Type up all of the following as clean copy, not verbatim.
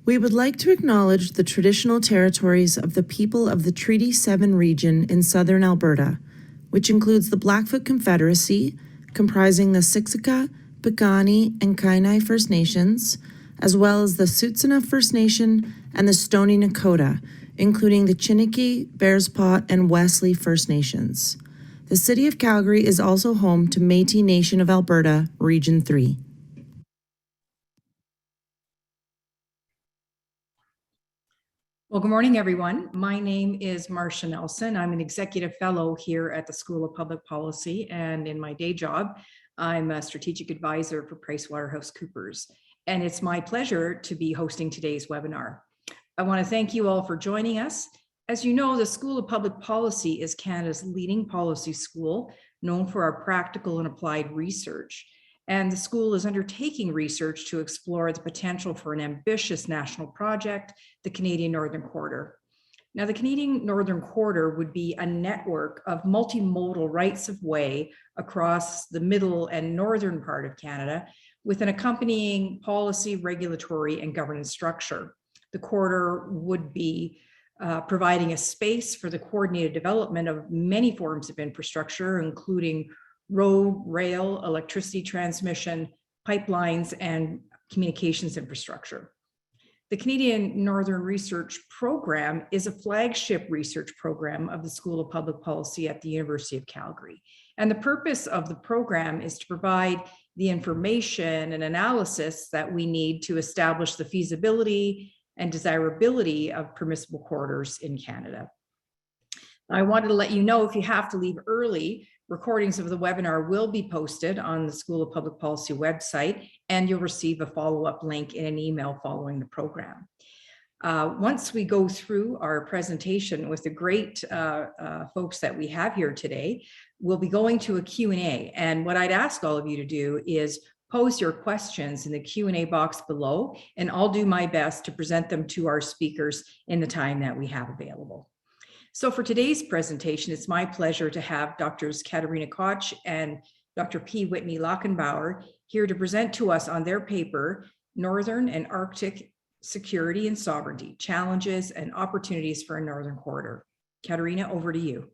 We would like to acknowledge the traditional territories of the people of the Treaty 7 region in southern Alberta, which includes the Blackfoot Confederacy, comprising the Siksika, Piikani, and Kainai First Nations, as well as the Tsuut'ina First Nation and the Stoney Nakoda, including the Chiniki, Bearspaw, and Wesley First Nations. The City of Calgary is also home to Métis Nation of Alberta, Region 3. Well, good morning, everyone. My name is Marcia Nelson. I'm an executive fellow here at the School of Public Policy, and in my day job, I'm a strategic advisor for PricewaterhouseCoopers. And it's my pleasure to be hosting today's webinar. I want to thank you all for joining us. As you know, the School of Public Policy is Canada's leading policy school, known for our practical and applied research. And the school is undertaking research to explore the potential for an ambitious national project, the Canadian Northern Corridor. Now, the Canadian Northern Corridor would be a network of multimodal rights of way across the middle and northern part of Canada, with an accompanying policy, regulatory, and governance structure. The corridor would be providing a space for the coordinated development of many forms of infrastructure, including road, rail, electricity transmission, pipelines, and communications infrastructure. The Canadian Northern Research Program is a flagship research program of the School of Public Policy at the University of Calgary. And the purpose of the program is to provide the information and analysis that we need to establish the feasibility and desirability of permissible corridors in Canada. I wanted to let you know, if you have to leave early, recordings of the webinar will be posted on the School of Public Policy website, and you'll receive a follow-up link in an email following the program. Once we go through our presentation with the great folks that we have here today, we'll be going to a Q&A. And what I'd ask all of you to do is pose your questions in the Q&A box below, and I'll do my best to present them to our speakers in the time that we have available. So for today's presentation, it's my pleasure to have Drs. Katarina Koch and Dr. P. Whitney Lachenbauer here to present to us on their paper, Northern and Arctic Security and Sovereignty, Challenges and Opportunities for a Northern Corridor. Katarina, over to you.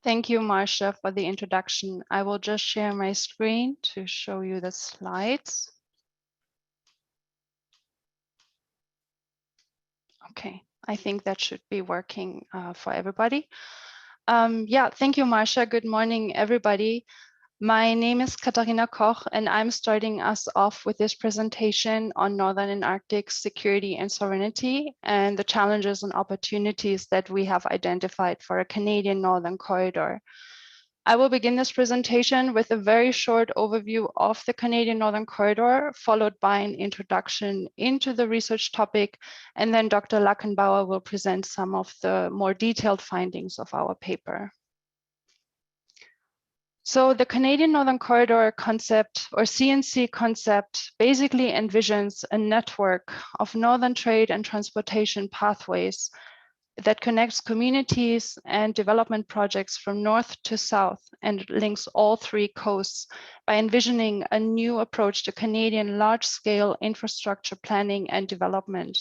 Thank you, Marcia, for the introduction. I will just share my screen to show you the slides. Okay. I think that should be working for everybody. Yeah, thank you, Marcia. Good morning, everybody. My name is Katharina Koch, and I'm starting us off with this presentation on Northern and Arctic security and sovereignty and the challenges and opportunities that we have identified for a Canadian Northern Corridor. I will begin this presentation with a very short overview of the Canadian Northern Corridor, followed by an introduction into the research topic, and then Dr. Lachenbauer will present some of the more detailed findings of our paper. So the Canadian Northern Corridor concept, or CNC concept, basically envisions a network of northern trade and transportation pathways that connects communities and development projects from north to south and links all three coasts by envisioning a new approach to Canadian large-scale infrastructure planning and development.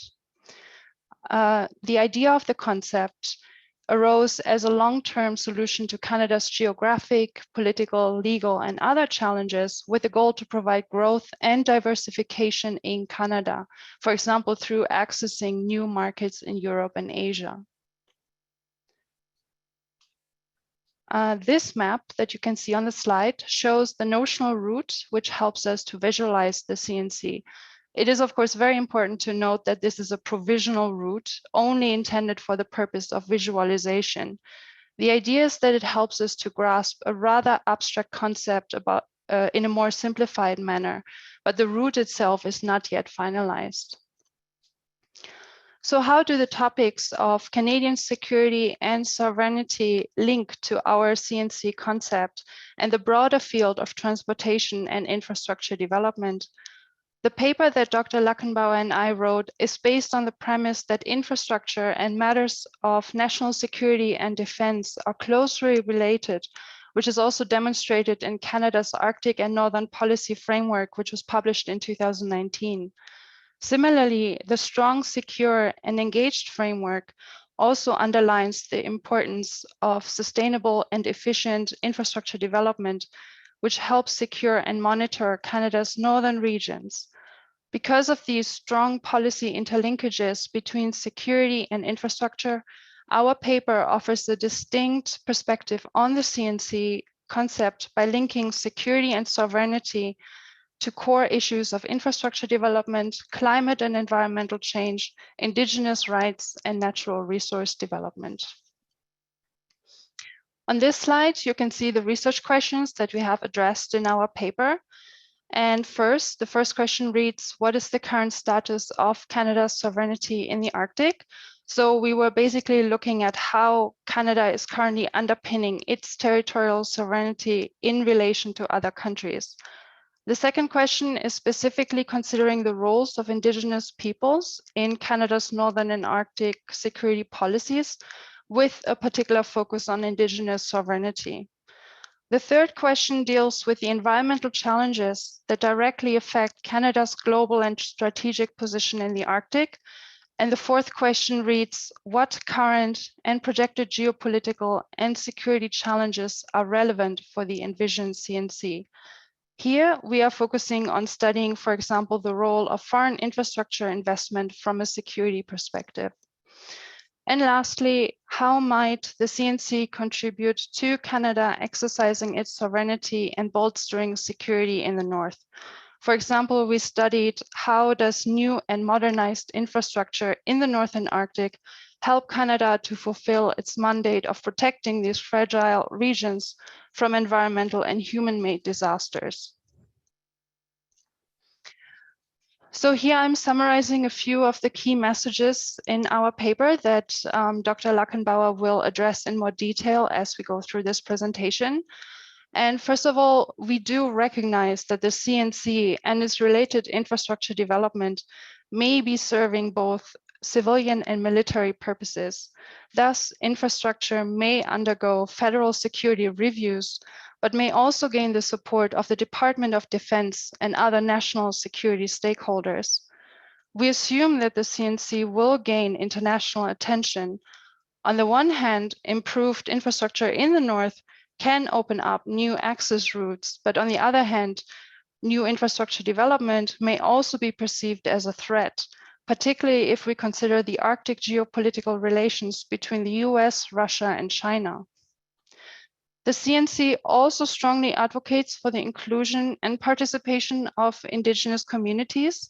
The idea of the concept arose as a long-term solution to Canada's geographic, political, legal, and other challenges, with the goal to provide growth and diversification in Canada, for example, through accessing new markets in Europe and Asia. This map that you can see on the slide shows the notional route, which helps us to visualize the CNC. It is, of course, very important to note that this is a provisional route only intended for the purpose of visualization. The idea is that it helps us to grasp a rather abstract concept about in a more simplified manner, but the route itself is not yet finalized. So how do the topics of Canadian security and sovereignty link to our CNC concept and the broader field of transportation and infrastructure development? The paper that Dr. Lachenbauer and I wrote is based on the premise that infrastructure and matters of national security and defense are closely related, which is also demonstrated in Canada's Arctic and Northern Policy Framework, which was published in 2019. Similarly, the strong, secure, and engaged framework also underlines the importance of sustainable and efficient infrastructure development, which helps secure and monitor Canada's northern regions. Because of these strong policy interlinkages between security and infrastructure, our paper offers a distinct perspective on the CNC concept by linking security and sovereignty to core issues of infrastructure development, climate and environmental change, Indigenous rights, and natural resource development. On this slide, you can see the research questions that we have addressed in our paper. And first, the first question reads, what is the current status of Canada's sovereignty in the Arctic? So we were basically looking at how Canada is currently underpinning its territorial sovereignty in relation to other countries. The second question is specifically considering the roles of Indigenous peoples in Canada's Northern and Arctic security policies, with a particular focus on Indigenous sovereignty. The third question deals with the environmental challenges that directly affect Canada's global and strategic position in the Arctic. And the fourth question reads, what current and projected geopolitical and security challenges are relevant for the envisioned CNC? Here, we are focusing on studying, for example, the role of foreign infrastructure investment from a security perspective. And lastly, how might the CNC contribute to Canada exercising its sovereignty and bolstering security in the North? For example, we studied how does new and modernized infrastructure in the Northern Arctic help Canada to fulfill its mandate of protecting these fragile regions from environmental and human-made disasters. So here I'm summarizing a few of the key messages in our paper that Dr. Lackenbauer will address in more detail as we go through this presentation. And first of all, we do recognize that the CNC and its related infrastructure development may be serving both civilian and military purposes. Thus, infrastructure may undergo federal security reviews, but may also gain the support of the Department of Defense and other national security stakeholders. We assume that the CNC will gain international attention. On the one hand, improved infrastructure in the North can open up new access routes, but on the other hand, new infrastructure development may also be perceived as a threat, particularly if we consider the Arctic geopolitical relations between the US, Russia, and China. The CNC also strongly advocates for the inclusion and participation of Indigenous communities.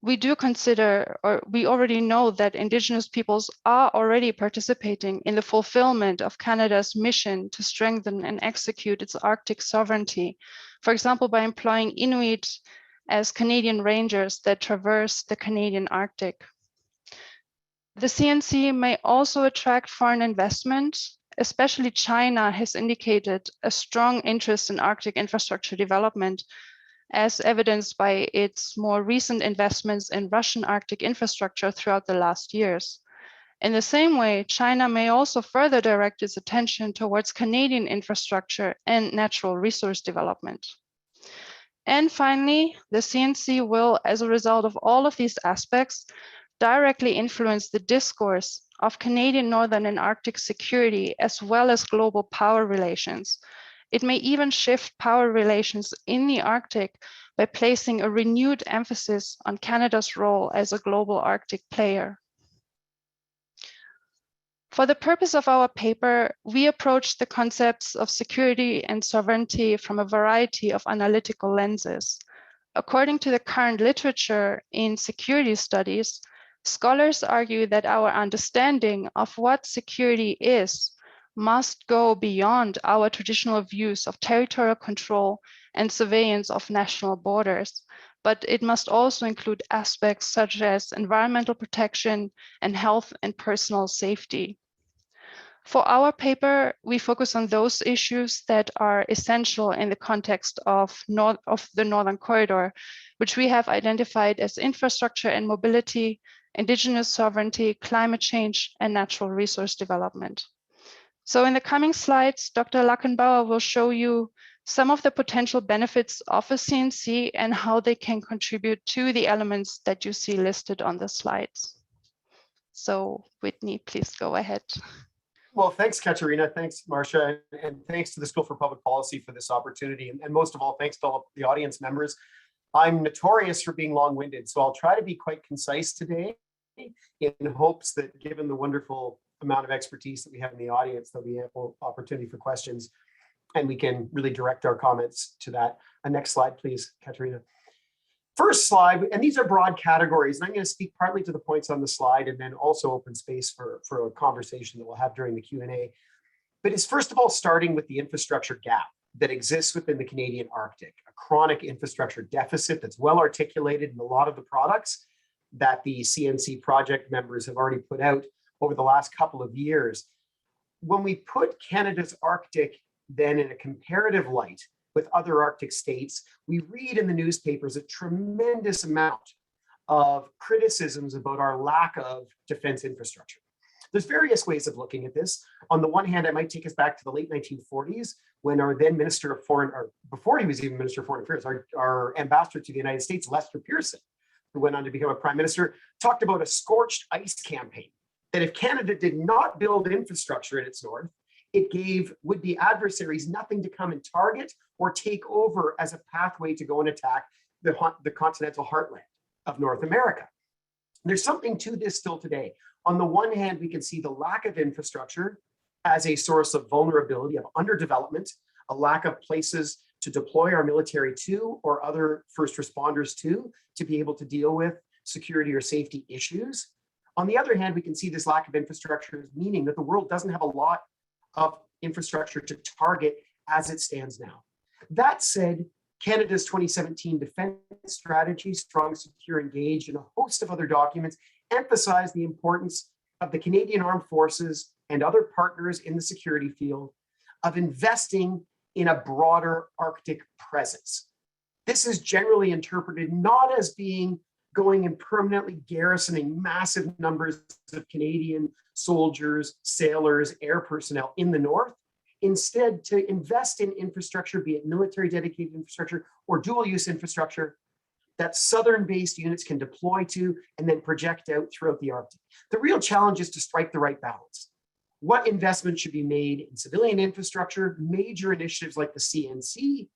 We do consider, or we already know that Indigenous peoples are already participating in the fulfillment of Canada's mission to strengthen and execute its Arctic sovereignty, for example, by employing Inuit as Canadian rangers that traverse the Canadian Arctic. The CNC may also attract foreign investment. Especially China has indicated a strong interest in Arctic infrastructure development, as evidenced by its more recent investments in Russian Arctic infrastructure throughout the last years. In the same way, China may also further direct its attention towards Canadian infrastructure and natural resource development. And finally, the CNC will, as a result of all of these aspects, directly influence the discourse of Canadian Northern and Arctic security, as well as global power relations. It may even shift power relations in the Arctic by placing a renewed emphasis on Canada's role as a global Arctic player. For the purpose of our paper, we approached the concepts of security and sovereignty from a variety of analytical lenses. According to the current literature in security studies, scholars argue that our understanding of what security is must go beyond our traditional views of territorial control and surveillance of national borders, but it must also include aspects such as environmental protection and health and personal safety. For our paper, we focus on those issues that are essential in the context of the Northern Corridor, which we have identified as infrastructure and mobility, Indigenous sovereignty, climate change, and natural resource development. So in the coming slides, Dr. Lackenbauer will show you some of the potential benefits of a CNC and how they can contribute to the elements that you see listed on the slides. So Whitney, please go ahead. Well, thanks, Katerina. Thanks, Marcia. And thanks to the School for Public Policy for this opportunity. And most of all, thanks to all of the audience members. I'm notorious for being long-winded, so I'll try to be quite concise today in hopes that given the wonderful amount of expertise that we have in the audience, there'll be ample opportunity for questions and we can really direct our comments to that. Next slide, please, Katerina. First slide, and these are broad categories, and I'm going to speak partly to the points on the slide and then also open space for a conversation that we'll have during the Q&A. But it's first of all starting with the infrastructure gap that exists within the Canadian Arctic, a chronic infrastructure deficit that's well articulated in a lot of the products that the CNC project members have already put out over the last couple of years. When we put Canada's Arctic then in a comparative light with other Arctic states, we read in the newspapers a tremendous amount of criticisms about our lack of defense infrastructure. There's various ways of looking at this. On the one hand, I might take us back to the late 1940s when our then Minister of Foreign, or before he was even Minister of Foreign Affairs, our ambassador to the United States, Lester Pearson, who went on to become a prime minister, talked about a scorched ice campaign, that if Canada did not build infrastructure in its north, it gave would-be adversaries nothing to come and target or take over as a pathway to go and attack the continental heartland of North America. There's something to this still today. On the one hand, we can see the lack of infrastructure as a source of vulnerability, of underdevelopment, a lack of places to deploy our military to or other first responders to be able to deal with security or safety issues. On the other hand, we can see this lack of infrastructure meaning that the world doesn't have a lot of infrastructure to target as it stands now. That said, Canada's 2017 defense strategy, Strong, Secure, Engaged, and a host of other documents emphasize the importance of the Canadian Armed Forces and other partners in the security field of investing in a broader Arctic presence. This is generally interpreted not as being going and permanently garrisoning massive numbers of Canadian soldiers, sailors, air personnel in the north. Instead, to invest in infrastructure, be it military dedicated infrastructure or dual use infrastructure that southern-based units can deploy to and then project out throughout the Arctic. The real challenge is to strike the right balance. What investment should be made in civilian infrastructure, major initiatives like the CNC,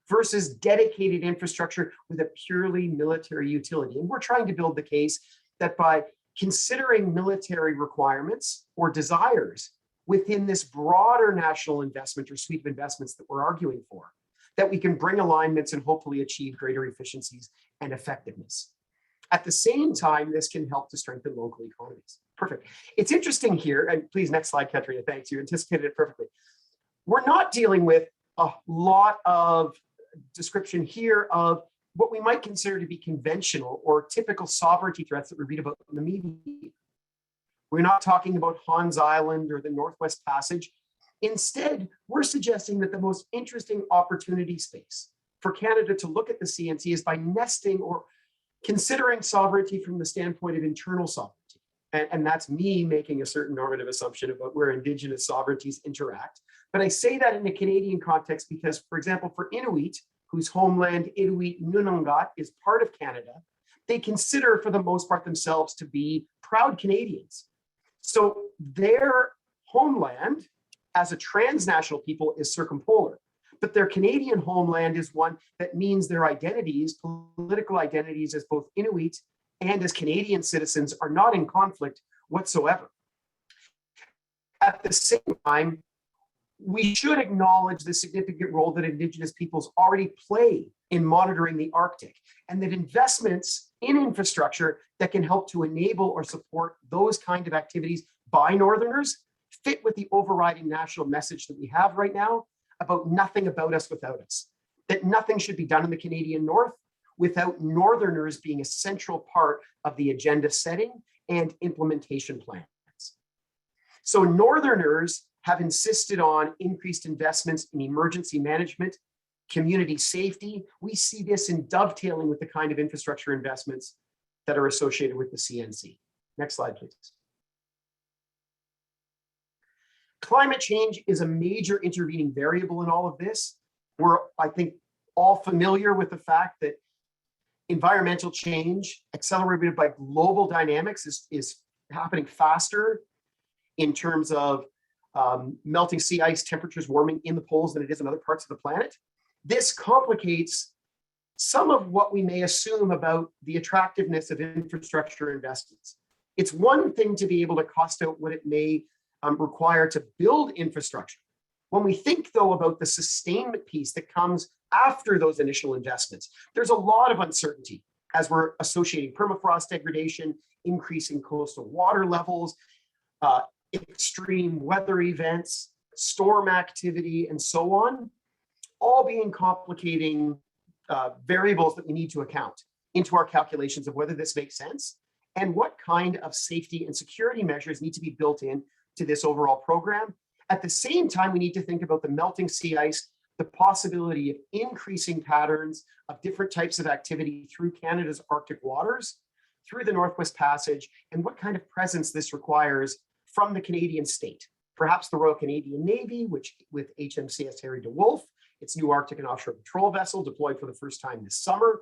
versus dedicated infrastructure with a purely military utility? And we're trying to build the case that by considering military requirements or desires within this broader national investment or suite of investments that we're arguing for, that we can bring alignments and hopefully achieve greater efficiencies and effectiveness. At the same time, this can help to strengthen local economies. Perfect. It's interesting here, and please, next slide, Katerina, thanks, you anticipated it perfectly. We're not dealing with a lot of description here of what we might consider to be conventional or typical sovereignty threats that we read about in the media. We're not talking about Hans Island or the Northwest Passage. Instead, we're suggesting that the most interesting opportunity space for Canada to look at the CNC is by nesting or considering sovereignty from the standpoint of internal sovereignty. And that's me making a certain normative assumption about where Indigenous sovereignties interact. But I say that in the Canadian context because, for example, for Inuit, whose homeland Inuit Nunangat is part of Canada, they consider for the most part themselves to be proud Canadians. So their homeland as a transnational people is circumpolar, but their Canadian homeland is one that means their identities, political identities as both Inuit and as Canadian citizens are not in conflict whatsoever. At the same time, we should acknowledge the significant role that Indigenous peoples already play in monitoring the Arctic, and that investments in infrastructure that can help to enable or support those kind of activities by Northerners fit with the overriding national message that we have right now about nothing about us without us, that nothing should be done in the Canadian North without Northerners being a central part of the agenda setting and implementation plans. So Northerners have insisted on increased investments in emergency management, community safety. We see this in dovetailing with the kind of infrastructure investments that are associated with the CNC. Next slide, please. Climate change is a major intervening variable in all of this. We're, I think, all familiar with the fact that environmental change accelerated by global dynamics is happening faster in terms of melting sea ice, temperatures warming in the poles than it is in other parts of the planet. This complicates some of what we may assume about the attractiveness of infrastructure investments. It's one thing to be able to cost out what it may require to build infrastructure. When we think, though, about the sustainment piece that comes after those initial investments, there's a lot of uncertainty as we're associating permafrost degradation, increasing coastal water levels, extreme weather events, storm activity, and so on, all being complicating variables that we need to account into our calculations of whether this makes sense and what kind of safety and security measures need to be built in to this overall program. At the same time, we need to think about the melting sea ice, the possibility of increasing patterns of different types of activity through Canada's Arctic waters, through the Northwest Passage, and what kind of presence this requires from the Canadian state. Perhaps the Royal Canadian Navy, which with HMCS Harry DeWolf, its new Arctic and offshore patrol vessel deployed for the first time this summer,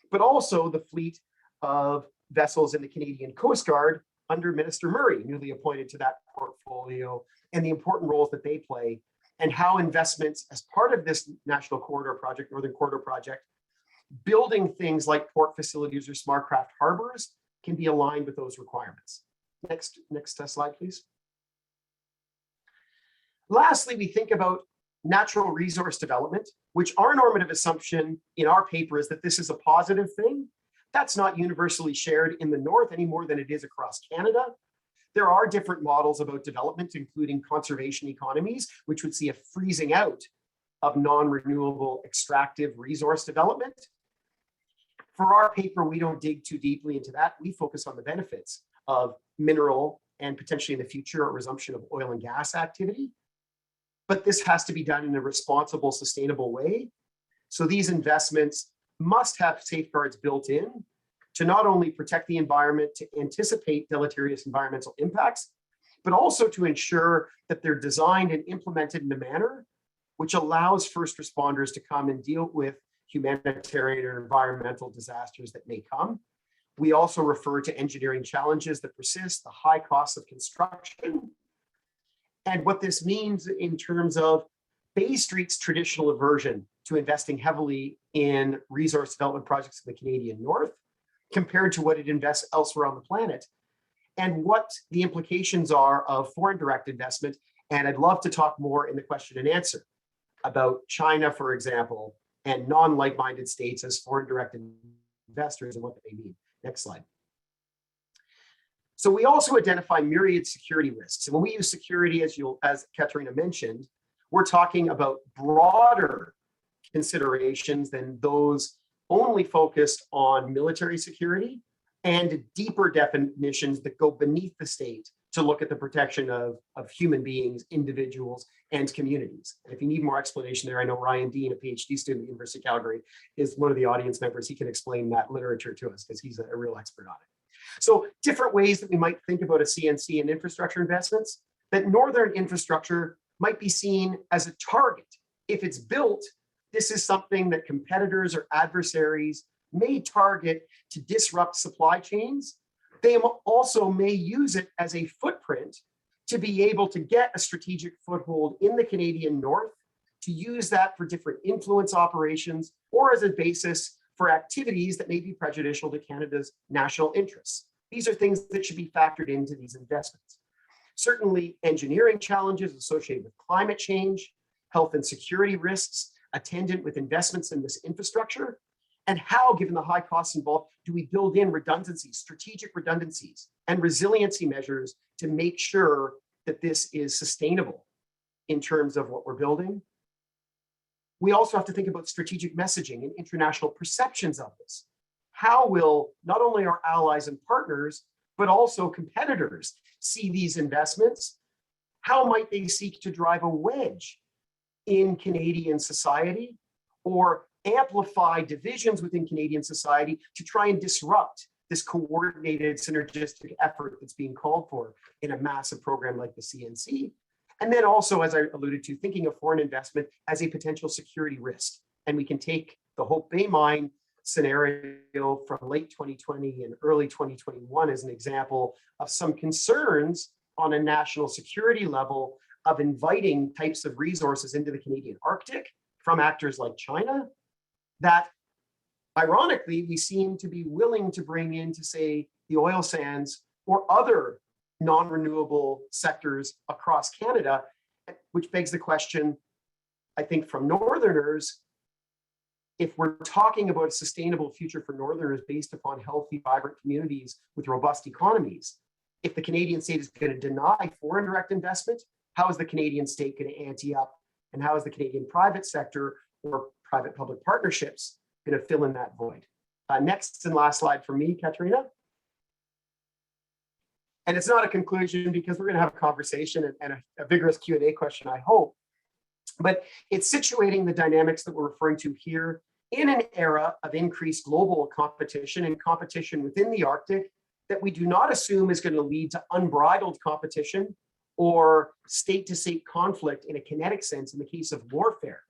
but also the fleet of vessels in the Canadian Coast Guard under Minister Murray, newly appointed to that portfolio, and the important roles that they play, and how investments as part of this National Corridor Project, Northern Corridor Project, building things like port facilities or smart craft harbors can be aligned with those requirements. Next slide, please. Lastly, we think about natural resource development, which our normative assumption in our paper is that this is a positive thing. That's not universally shared in the North any more than it is across Canada. There are different models about development, including conservation economies, which would see a freezing out of non-renewable extractive resource development. For our paper, we don't dig too deeply into that. We focus on the benefits of mineral and potentially in the future a resumption of oil and gas activity. But this has to be done in a responsible, sustainable way. So these investments must have safeguards built in to not only protect the environment, to anticipate deleterious environmental impacts, but also to ensure that they're designed and implemented in a manner which allows first responders to come and deal with humanitarian or environmental disasters that may come. We also refer to engineering challenges that persist, the high costs of construction, and what this means in terms of Bay Street's traditional aversion to investing heavily in resource development projects in the Canadian North compared to what it invests elsewhere on the planet, and what the implications are of foreign direct investment. And I'd love to talk more in the question and answer about China, for example, and non-like-minded states as foreign direct investors and what they mean. Next slide. So we also identify myriad security risks. And when we use security, as Katerina mentioned, we're talking about broader considerations than those only focused on military security, and deeper definitions that go beneath the state to look at the protection of human beings, individuals, and communities. And if you need more explanation there, I know Ryan Dean, a PhD student at the University of Calgary, is one of the audience members. He can explain that literature to us because he's a real expert on it. So different ways that we might think about a CNC and infrastructure investments, that northern infrastructure might be seen as a target. If it's built, this is something that competitors or adversaries may target to disrupt supply chains. They also may use it as a footprint to be able to get a strategic foothold in the Canadian North, to use that for different influence operations or as a basis for activities that may be prejudicial to Canada's national interests. These are things that should be factored into these investments. Certainly, engineering challenges associated with climate change, health and security risks attendant with investments in this infrastructure, and how, given the high costs involved, do we build in redundancies, strategic redundancies, and resiliency measures to make sure that this is sustainable in terms of what we're building. We also have to think about strategic messaging and international perceptions of this. How will not only our allies and partners, but also competitors see these investments? How might they seek to drive a wedge in Canadian society or amplify divisions within Canadian society to try and disrupt this coordinated synergistic effort that's being called for in a massive program like the CNC? And then also, as I alluded to, thinking of foreign investment as a potential security risk. And we can take the Hope Bay mine scenario from late 2020 and early 2021 as an example of some concerns on a national security level of inviting types of resources into the Canadian Arctic from actors like China that, ironically, we seem to be willing to bring into, say, the oil sands or other non-renewable sectors across Canada, which begs the question, I think, from Northerners, if we're talking about a sustainable future for Northerners based upon healthy, vibrant communities with robust economies, if the Canadian state is going to deny foreign direct investment, how is the Canadian state going to ante up? And how is the Canadian private sector or private-public partnerships going to fill in that void? Next and last slide for me, Katerina. And it's not a conclusion because we're going to have a conversation and a vigorous Q&A question, I hope. But it's situating the dynamics that we're referring to here in an era of increased global competition and competition within the Arctic that we do not assume is going to lead to unbridled competition or state-to-state conflict in a kinetic sense in the case of warfare,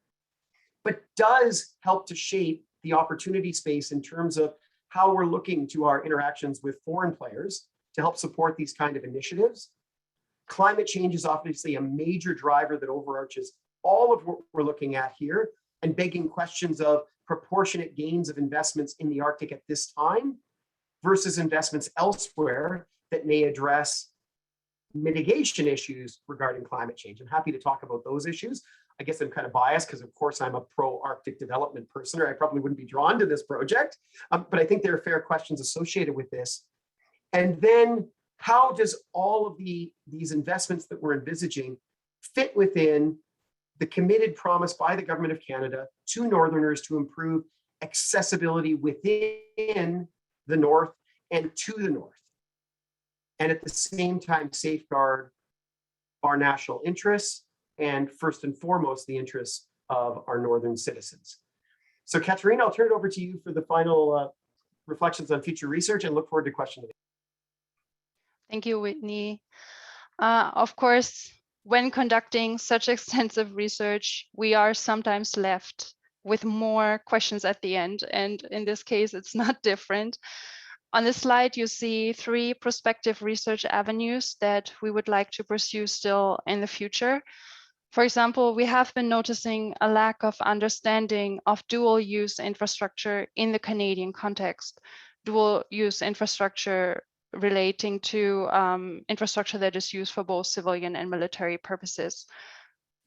but does help to shape the opportunity space in terms of how we're looking to our interactions with foreign players to help support these kind of initiatives. Climate change is obviously a major driver that overarches all of what we're looking at here and begging questions of proportionate gains of investments in the Arctic at this time versus investments elsewhere that may address mitigation issues regarding climate change. I'm happy to talk about those issues. I guess I'm kind of biased because, of course, I'm a pro-Arctic development person, or I probably wouldn't be drawn to this project. But I think there are fair questions associated with this. And then how does all of these investments that we're envisaging fit within the committed promise by the Government of Canada to Northerners to improve accessibility within the North and to the North, and at the same time safeguard our national interests and, first and foremost, the interests of our Northern citizens. So, Katerina, I'll turn it over to you for the final reflections on future research and look forward to questions. Thank you, Whitney. Of course, when conducting such extensive research, we are sometimes left with more questions at the end. And in this case, it's not different. On this slide, you see 3 prospective research avenues that we would like to pursue still in the future. For example, we have been noticing a lack of understanding of dual use infrastructure in the Canadian context. Dual use infrastructure relating to infrastructure that is used for both civilian and military purposes.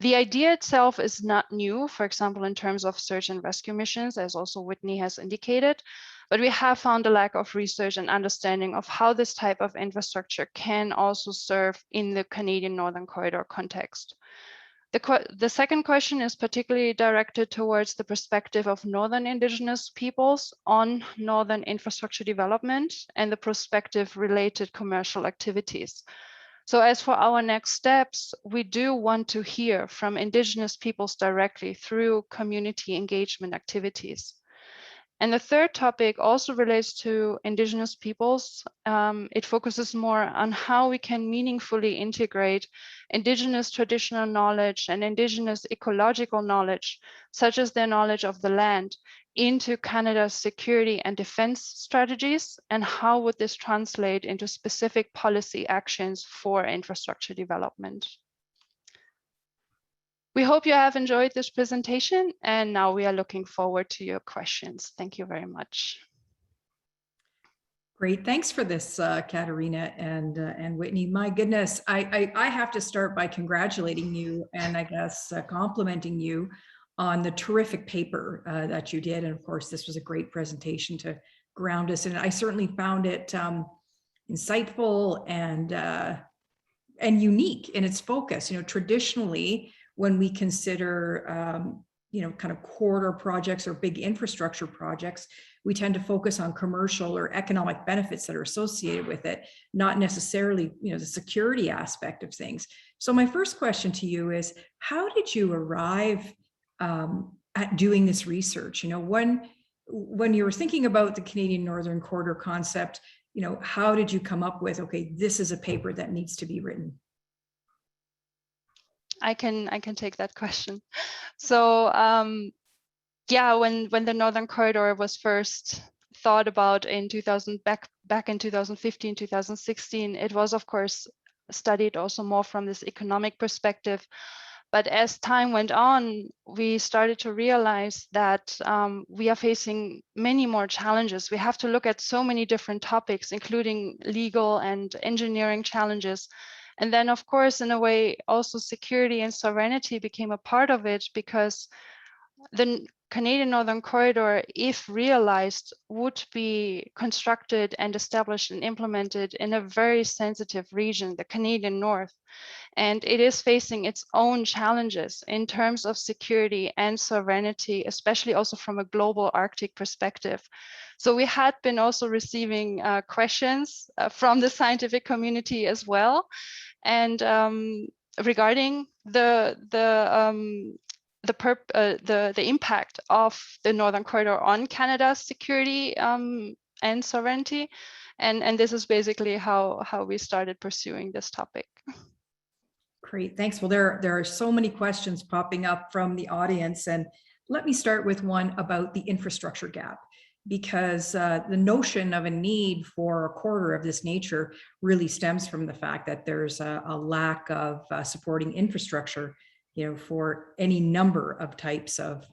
The idea itself is not new, for example, in terms of search and rescue missions, as also Whitney has indicated, but we have found a lack of research and understanding of how this type of infrastructure can also serve in the Canadian Northern Corridor context. The second question is particularly directed towards the perspective of Northern Indigenous peoples on Northern infrastructure development and the prospective related commercial activities. So as for our next steps, we do want to hear from Indigenous peoples directly through community engagement activities. And the third topic also relates to Indigenous peoples. It focuses more on how we can meaningfully integrate Indigenous traditional knowledge and Indigenous ecological knowledge, such as their knowledge of the land, into Canada's security and defense strategies, and how would this translate into specific policy actions for infrastructure development. We hope you have enjoyed this presentation, and now we are looking forward to your questions. Thank you very much. Great, thanks for this, Katerina and Whitney. My goodness, I have to start by congratulating you and I guess complimenting you on the terrific paper that you did. And of course, this was a great presentation to ground us. And I certainly found it insightful and unique in its focus. You know, traditionally, when we consider, you know, kind of corridor projects or big infrastructure projects, we tend to focus on commercial or economic benefits that are associated with it, not necessarily, you know, the security aspect of things. So my first question to you is, how did you arrive at doing this research? You know, when you were thinking about the Canadian Northern Corridor concept, you know, how did you come up with, okay, this is a paper that needs to be written? I can take that question. So yeah, when the Northern Corridor was first thought about in 2000, back in 2015, 2016, it was of course studied also more from this economic perspective. But as time went on, we started to realize that we are facing many more challenges. We have to look at so many different topics, including legal and engineering challenges. And then, of course, in a way, also security and sovereignty became a part of it, because the Canadian Northern Corridor, if realized, would be constructed and established and implemented in a very sensitive region, the Canadian North. And it is facing its own challenges in terms of security and sovereignty, especially also from a global Arctic perspective. So we had been also receiving questions from the scientific community as well. And regarding the impact of the Northern Corridor on Canada's security and sovereignty. And this is basically how we started pursuing this topic. Great, thanks. Well, there are so many questions popping up from the audience, and let me start with one about the infrastructure gap, because the notion of a need for a corridor of this nature really stems from the fact that there's a lack of supporting infrastructure, for any number of types of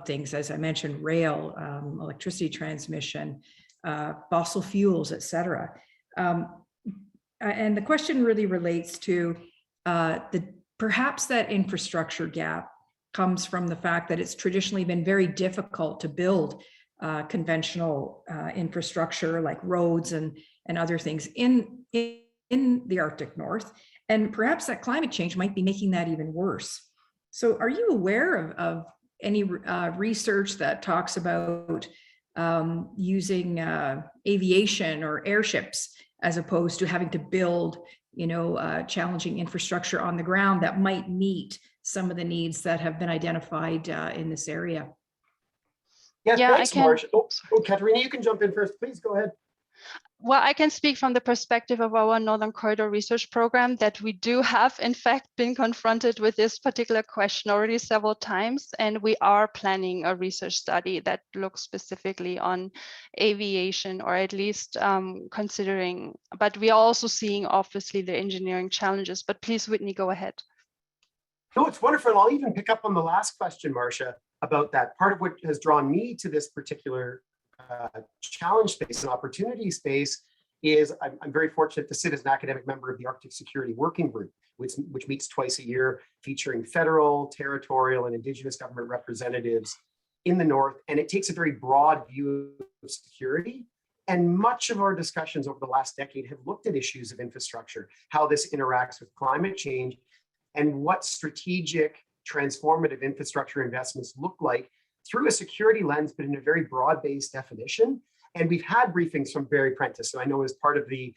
things, as I mentioned, rail, electricity transmission, fossil fuels, et cetera. And the question really relates to perhaps that infrastructure gap comes from the fact that it's traditionally been very difficult to build conventional infrastructure like roads and other things in the Arctic North. And perhaps that climate change might be making that even worse. So are you aware of any research that talks about using aviation or airships as opposed to having to build, challenging infrastructure on the ground that might meet some of the needs that have been identified in this area? Yeah, thanks, Marcia. Oh, Katerina, you can jump in first. Please go ahead. Well, I can speak from the perspective of our Northern Corridor research program that we do have, in fact, been confronted with this particular question already several times, and we are planning a research study that looks specifically on aviation, or at least considering, but we are also seeing, obviously, the engineering challenges. But please, Whitney, go ahead. No, it's wonderful. And I'll even pick up on the last question, Marcia, about that. Part of what has drawn me to this particular challenge space and opportunity space is I'm very fortunate to sit as an academic member of the Arctic Security Working Group, which meets twice a year, featuring federal, territorial, and Indigenous government representatives in the North. And it takes a very broad view of security. And much of our discussions over the last decade have looked at issues of infrastructure, how this interacts with climate change, and what strategic transformative infrastructure investments look like through a security lens, but in a very broad-based definition. And we've had briefings from Barry Prentice, who I know is part of the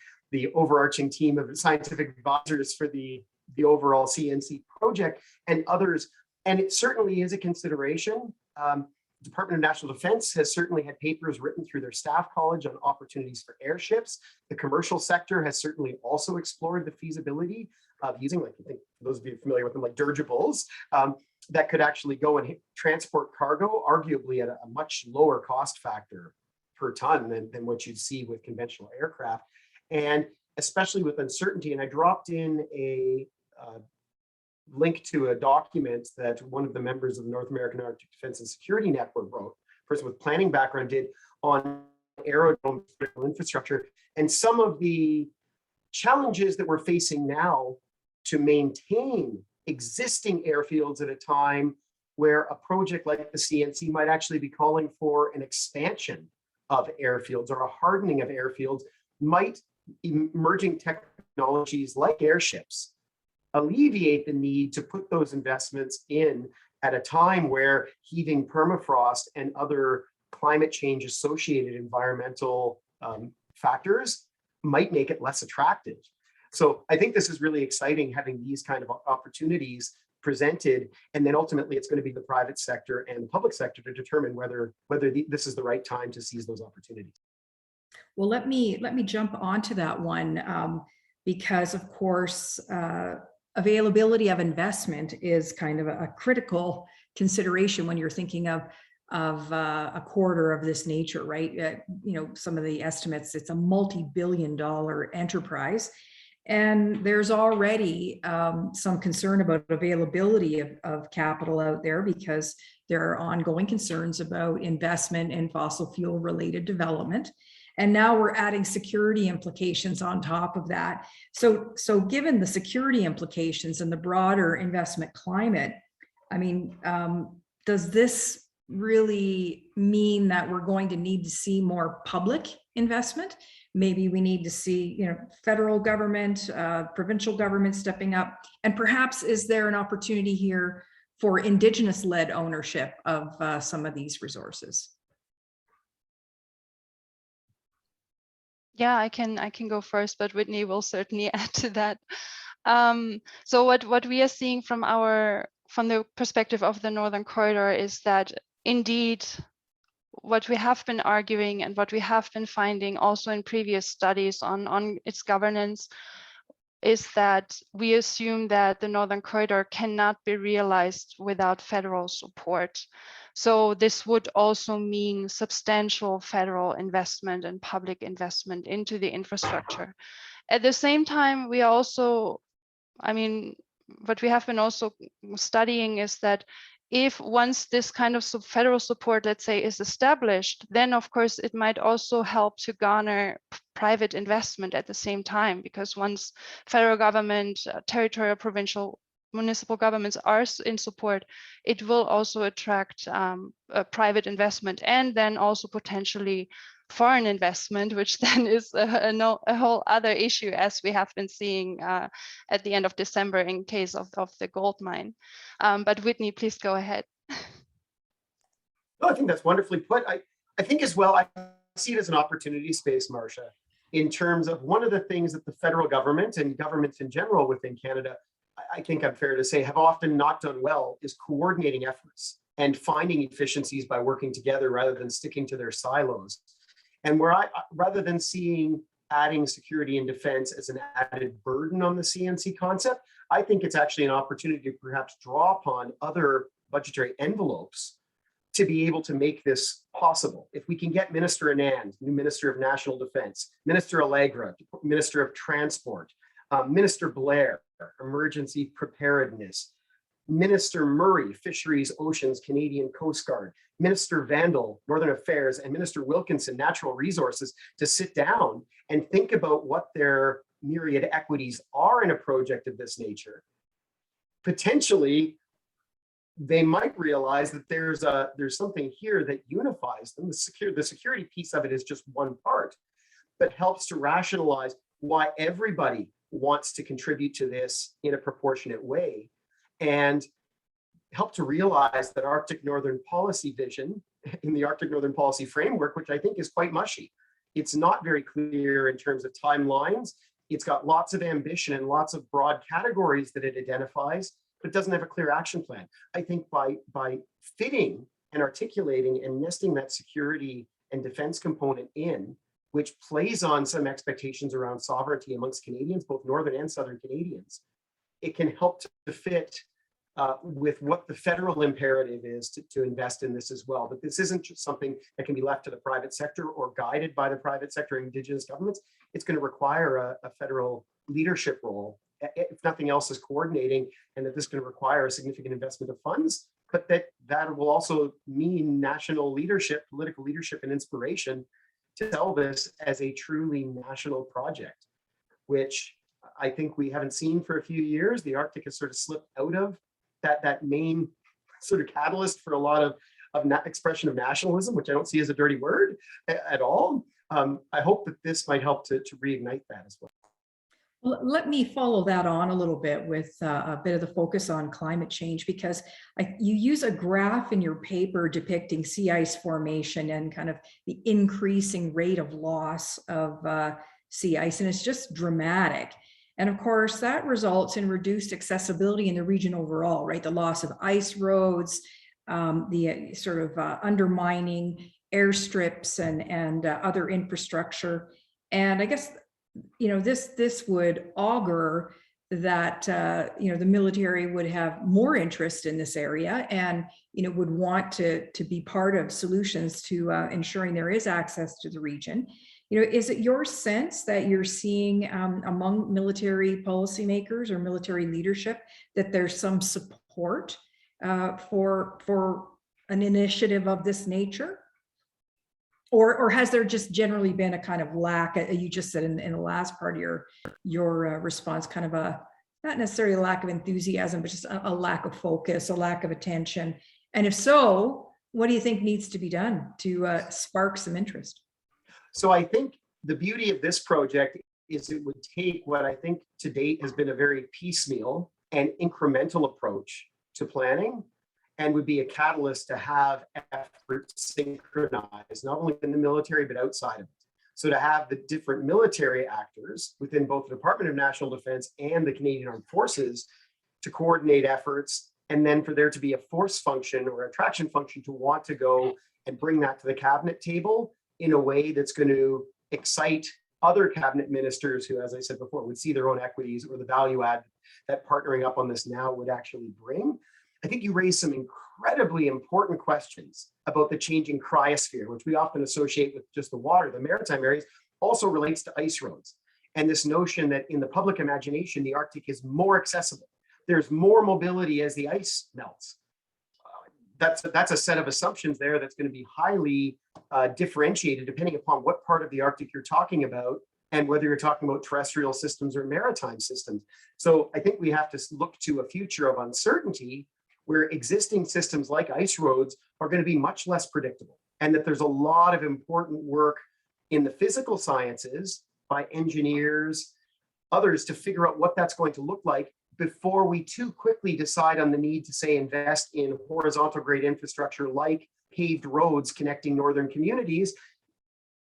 overarching team of scientific advisors for the overall CNC project, and others. And it certainly is a consideration. Department of National Defense has certainly had papers written through their staff college on opportunities for airships. The commercial sector has certainly also explored the feasibility of using, like, I think for those of you familiar with them, like dirigibles, that could actually go and transport cargo, arguably at a much lower cost factor per ton than what you'd see with conventional aircraft. And especially with uncertainty, and I dropped in a link to a document that one of the members of the North American Arctic Defense and Security Network wrote, a person with planning background did, on aerodrome infrastructure, and some of the challenges that we're facing now to maintain existing airfields at a time where a project like the CNC might actually be calling for an expansion of airfields or a hardening of airfields. Might emerging technologies like airships alleviate the need to put those investments in at a time where heaving permafrost and other climate change associated environmental factors might make it less attractive. So I think this is really exciting, having these kind of opportunities presented, and then ultimately it's going to be the private sector and the public sector to determine whether this is the right time to seize those opportunities. Well, let me jump onto that one, because of course availability of investment is kind of a critical consideration when you're thinking of a corridor of this nature, right? You know, some of the estimates, it's a multi-billion-dollar enterprise. And there's already some concern about availability of capital out there because there are ongoing concerns about investment in fossil fuel related development. And now we're adding security implications on top of that. So given the security implications and the broader investment climate, I mean, does this really mean that we're going to need to see more public investment? Maybe we need to see, you know, federal government, provincial government stepping up, and perhaps is there an opportunity here for Indigenous-led ownership of some of these resources? Yeah, I can go first, but Whitney will certainly add to that. So what we are seeing from the perspective of the Northern Corridor is that indeed what we have been arguing and what we have been finding also in previous studies on its governance is that we assume that the Northern Corridor cannot be realized without federal support. So this would also mean substantial federal investment and public investment into the infrastructure. At the same time, we also, I mean, what we have been also studying is that if once this kind of federal support, let's say, is established, then of course it might also help to garner private investment at the same time, because once federal government, territorial, provincial, municipal governments are in support, it will also attract private investment and then also potentially foreign investment, which then is a whole other issue, as we have been seeing at the end of December in case of the gold mine. But Whitney, please go ahead. No, I think that's wonderfully put. I think as well, I see it as an opportunity space, Marcia, in terms of one of the things that the federal government and governments in general within Canada, I think I'm fair to say, have often not done well is coordinating efforts and finding efficiencies by working together rather than sticking to their silos. And where rather than seeing adding security and defense as an added burden on the CNC concept, I think it's actually an opportunity to perhaps draw upon other budgetary envelopes to be able to make this possible. If we can get Minister Anand, new Minister of National Defense, Minister Allegra, Minister of Transport, Minister Blair, Emergency Preparedness, Minister Murray, Fisheries, Oceans, Canadian Coast Guard, Minister Vandal, Northern Affairs, and Minister Wilkinson, Natural Resources, to sit down and think about what their myriad equities are in a project of this nature. Potentially, they might realize that there's something here that unifies them. The security piece of it is just one part, but helps to rationalize why everybody wants to contribute to this in a proportionate way, and help to realize that Arctic Northern Policy vision in the Arctic Northern Policy framework, which I think is quite mushy. It's not very clear in terms of timelines. It's got lots of ambition and lots of broad categories that it identifies, but it doesn't have a clear action plan. I think by fitting and articulating and nesting that security and defense component in, which plays on some expectations around sovereignty amongst Canadians, both Northern and Southern Canadians, it can help to fit with what the federal imperative is to invest in this as well. But this isn't just something that can be left to the private sector or guided by the private sector and Indigenous governments. It's going to require a federal leadership role, if nothing else is coordinating, and that this is going to require a significant investment of funds, but that will also mean national leadership, political leadership, and inspiration to sell this as a truly national project, which I think we haven't seen for a few years. The Arctic has sort of slipped out of that main sort of catalyst for a lot of expression of nationalism, which I don't see as a dirty word at all. I hope that this might help to reignite that as well. Well, let me follow that on a little bit with a bit of the focus on climate change, because you use a graph in your paper depicting sea ice formation and kind of the increasing rate of loss of sea ice, and it's just dramatic. And of course, that results in reduced accessibility in the region overall, right? The loss of ice roads, the sort of undermining airstrips and other infrastructure. And I guess, you know, this would augur that the military would have more interest in this area and would want to be part of solutions to ensuring there is access to the region. Is it your sense that you're seeing among military policymakers or military leadership that there's some support for an initiative of this nature? Or has there just generally been a kind of lack, you just said in the last part of your response, kind of a, not necessarily a lack of enthusiasm, but just a lack of focus, a lack of attention? And if so, what do you think needs to be done to spark some interest? So I think the beauty of this project is it would take what I think to date has been a very piecemeal and incremental approach to planning, and would be a catalyst to have efforts synchronized, not only in the military, but outside of it. So to have the different military actors within both the Department of National Defense and the Canadian Armed Forces to coordinate efforts, and then for there to be a force function or attraction function to want to go and bring that to the cabinet table in a way that's going to excite other cabinet ministers who, as I said before, would see their own equities or the value add that partnering up on this now would actually bring. I think you raised some incredibly important questions about the changing cryosphere, which we often associate with just the water. The maritime areas also relates to ice roads. And this notion that in the public imagination, the Arctic is more accessible. There's more mobility as the ice melts. That's a set of assumptions there that's going to be highly differentiated depending upon what part of the Arctic you're talking about and whether you're talking about terrestrial systems or maritime systems. So I think we have to look to a future of uncertainty where existing systems like ice roads are going to be much less predictable, and that there's a lot of important work in the physical sciences by engineers, others, to figure out what that's going to look like before we too quickly decide on the need to, say, invest in horizontal grade infrastructure like paved roads connecting northern communities,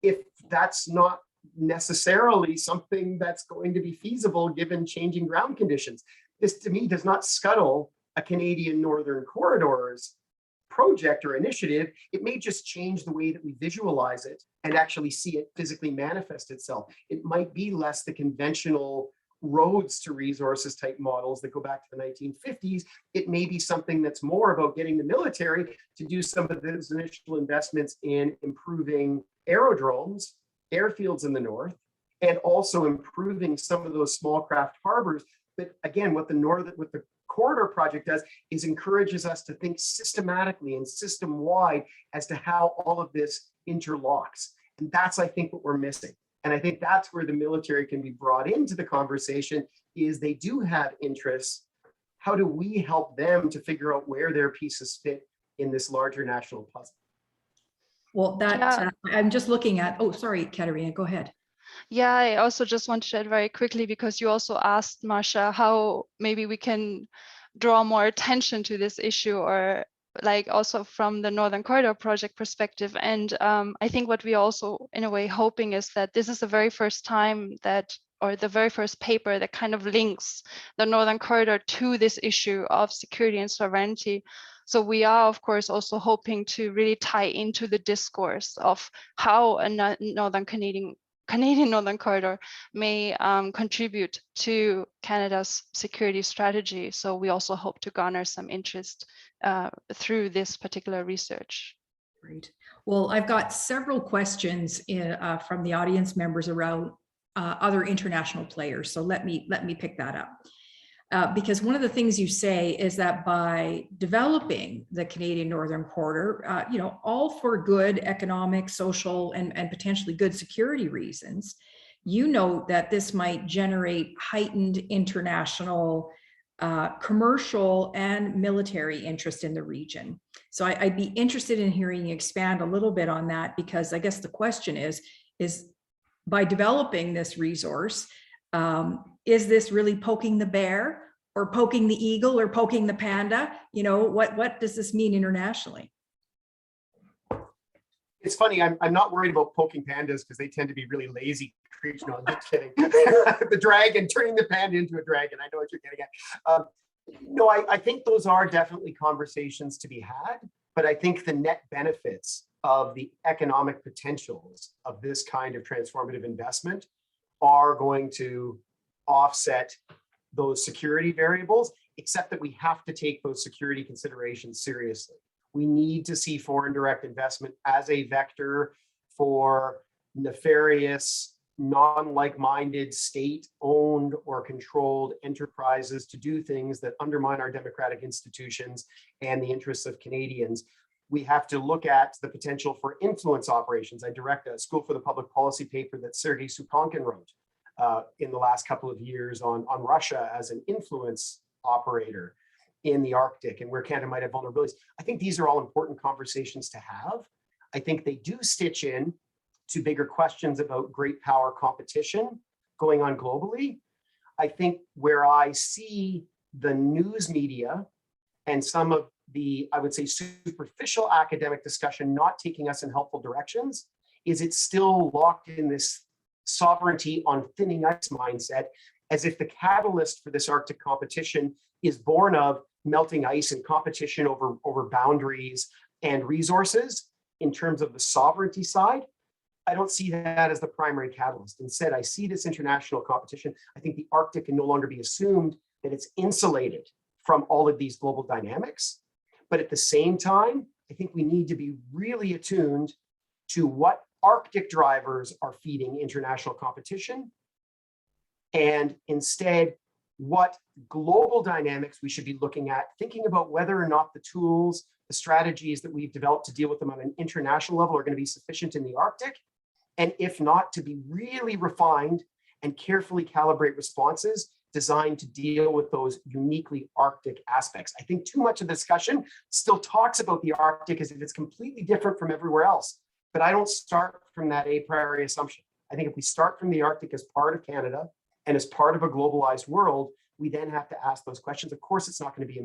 if that's not necessarily something that's going to be feasible given changing ground conditions. This, to me, does not scuttle a Canadian Northern Corridors project or initiative. It may just change the way that we visualize it and actually see it physically manifest itself. It might be less the conventional roads to resources type models that go back to the 1950s. It may be something that's more about getting the military to do some of those initial investments in improving aerodromes, airfields in the north, and also improving some of those small craft harbors. But again, what the corridor project does is encourages us to think systematically and system-wide as to how all of this interlocks. And that's, I think, what we're missing. And I think that's where the military can be brought into the conversation, is they do have interests. How do we help them to figure out where their pieces fit in this larger national puzzle? Well, I'm just looking at, oh, sorry, Katerina, go ahead. Yeah, I also just want to add very quickly, because you also asked, Marcia, how maybe we can draw more attention to this issue, or like also from the Northern Corridor project perspective. And I think what we also in a way hoping is that this is the very first time that, or the very first paper that kind of links the Northern Corridor to this issue of security and sovereignty. So we are, of course, also hoping to really tie into the discourse of how a Canadian Northern Corridor may contribute to Canada's security strategy. So we also hope to garner some interest through this particular research. Great. Well, I've got several questions from the audience members around other international players. So let me pick that up. Because one of the things you say is that by developing the Canadian Northern Corridor, all for good economic, social, and potentially good security reasons, you know that this might generate heightened international commercial and military interest in the region. So I'd be interested in hearing you expand a little bit on that, because I guess the question is by developing this resource, is this really poking the bear or poking the eagle or poking the panda? What does this mean internationally? It's funny, I'm not worried about poking pandas because they tend to be really lazy creatures. No, I'm just kidding. The dragon, turning the panda into a dragon. I know what you're getting at. No, I think those are definitely conversations to be had, but I think the net benefits of the economic potentials of this kind of transformative investment are going to offset those security variables, except that we have to take those security considerations seriously. We need to see foreign direct investment as a vector for nefarious, non-like-minded, state-owned or controlled enterprises to do things that undermine our democratic institutions and the interests of Canadians. We have to look at the potential for influence operations. I direct a School for the Public Policy paper that Sergei Supankin wrote in the last couple of years on Russia as an influence operator in the Arctic and where Canada might have vulnerabilities. I think these are all important conversations to have. I think they do stitch in to bigger questions about great power competition going on globally. I think where I see the news media and some of the, I would say, superficial academic discussion not taking us in helpful directions is it's still locked in this sovereignty on thinning ice mindset, as if the catalyst for this Arctic competition is born of melting ice and competition over boundaries and resources in terms of the sovereignty side. I don't see that as the primary catalyst. Instead, I see this international competition. I think the Arctic can no longer be assumed that it's insulated from all of these global dynamics. But at the same time, I think we need to be really attuned to what Arctic drivers are feeding international competition, and instead what global dynamics we should be looking at, thinking about whether or not the tools, the strategies that we've developed to deal with them on an international level are going to be sufficient in the Arctic. And if not, to be really refined and carefully calibrate responses designed to deal with those uniquely Arctic aspects. I think too much of the discussion still talks about the Arctic as if it's completely different from everywhere else. But I don't start from that a priori assumption. I think if we start from the Arctic as part of Canada and as part of a globalized world, we then have to ask those questions. Of course, it's not going to be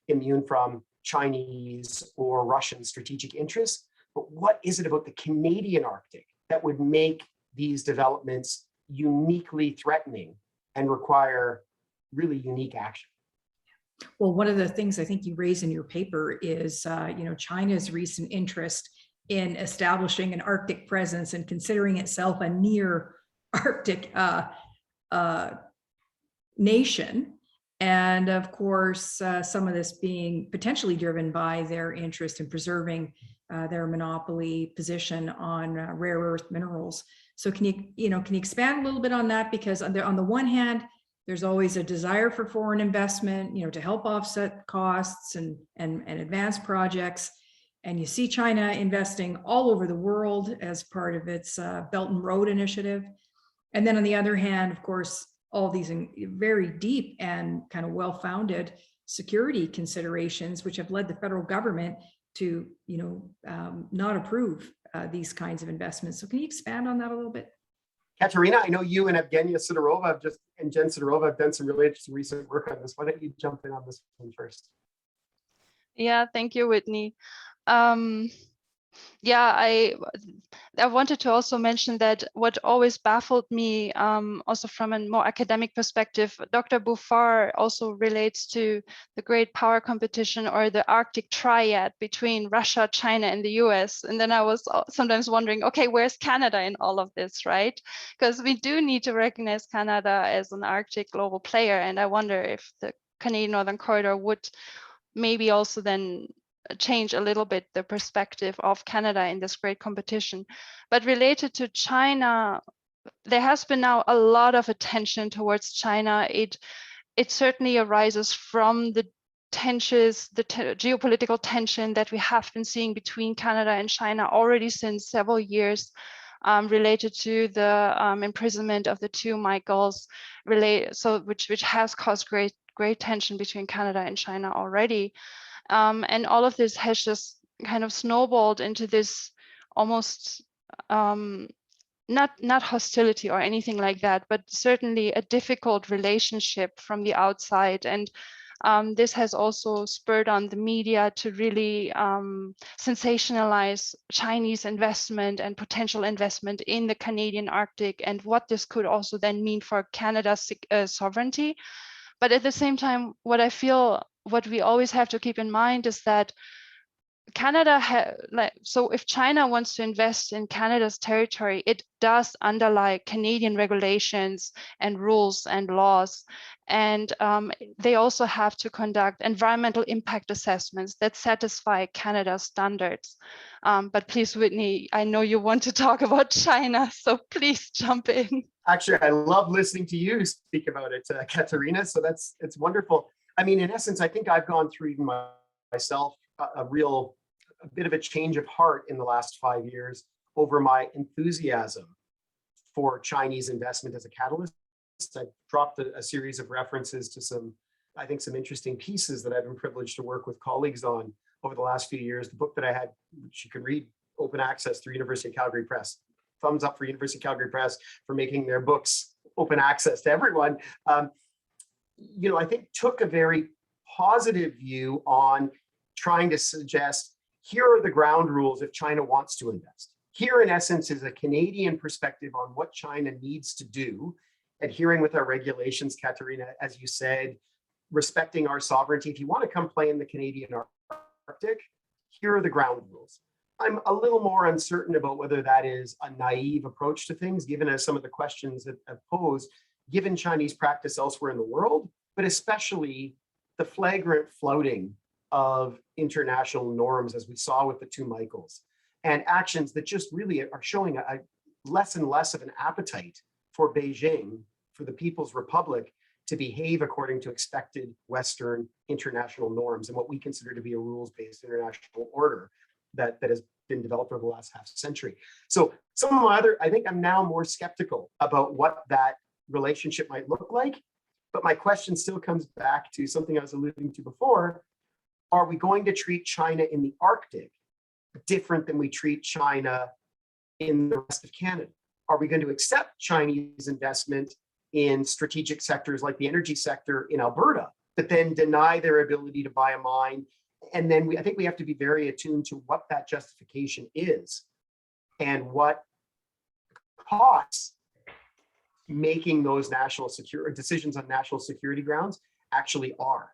immune from Chinese or Russian strategic interests, but what is it about the Canadian Arctic that would make these developments uniquely threatening and require really unique action? Well, one of the things I think you raise in your paper is, China's recent interest in establishing an Arctic presence and considering itself a near Arctic nation. And of course, some of this being potentially driven by their interest in preserving their monopoly position on rare earth minerals. So can you expand a little bit on that? Because on the one hand, there's always a desire for foreign investment, to help offset costs and advance projects. And you see China investing all over the world as part of its Belt and Road Initiative. And then on the other hand, of course, all these very deep and kind of well-founded security considerations, which have led the federal government to, not approve these kinds of investments. So can you expand on that a little bit? Katerina, I know you and Evgenia Sidorova and Jen Sidorova have done some really interesting recent work on this. Why don't you jump in on this one first? Yeah, thank you, Whitney. I wanted to also mention that what always baffled me, also from a more academic perspective, Dr. Buffar also relates to the great power competition or the Arctic triad between Russia, China, and the US. And then I was sometimes wondering, okay, where's Canada in all of this, right? Because we do need to recognize Canada as an Arctic global player. And I wonder if the Canadian Northern Corridor would maybe also then change a little bit the perspective of Canada in this great competition. But related to China, there has been now a lot of attention towards China. It certainly arises from the tensions, the geopolitical tension that we have been seeing between Canada and China already since several years, related to the imprisonment of the two Michaels, which has caused great tension between Canada and China already. And all of this has just kind of snowballed into this almost not hostility or anything like that, but certainly a difficult relationship from the outside. And this has also spurred on the media to really sensationalize Chinese investment and potential investment in the Canadian Arctic, and what this could also then mean for Canada's sovereignty. But at the same time, what we always have to keep in mind is that so if China wants to invest in Canada's territory, it does underlie Canadian regulations and rules and laws. And they also have to conduct environmental impact assessments that satisfy Canada's standards. But please, Whitney, I know you want to talk about China, so please jump in. Actually, I love listening to you speak about it, Katerina. So it's wonderful. I mean, in essence, I think I've gone through even myself a bit of a change of heart in the last 5 years over my enthusiasm for Chinese investment as a catalyst. I dropped a series of references to some interesting pieces that I've been privileged to work with colleagues on over the last few years. The book that I had, which you can read, open access through University of Calgary Press. Thumbs up for University of Calgary Press for making their books open access to everyone. I think took a very positive view on trying to suggest, here are the ground rules if China wants to invest. Here, in essence, is a Canadian perspective on what China needs to do, adhering with our regulations, Katerina, as you said, respecting our sovereignty. If you want to come play in the Canadian Arctic, here are the ground rules. I'm a little more uncertain about whether that is a naive approach to things, given as some of the questions that I've posed, given Chinese practice elsewhere in the world, but especially the flagrant flouting of international norms, as we saw with the two Michaels, and actions that just really are showing a less and less of an appetite for Beijing, for the People's Republic, to behave according to expected Western international norms and what we consider to be a rules-based international order that has been developed over the last half century. So some of my other, I think I'm now more skeptical about what that relationship might look like. But my question still comes back to something I was alluding to before. Are we going to treat China in the Arctic different than we treat China in the rest of Canada? Are we going to accept Chinese investment in strategic sectors like the energy sector in Alberta, but then deny their ability to buy a mine? And then I think we have to be very attuned to what that justification is and what costs making those national security decisions on national security grounds actually are.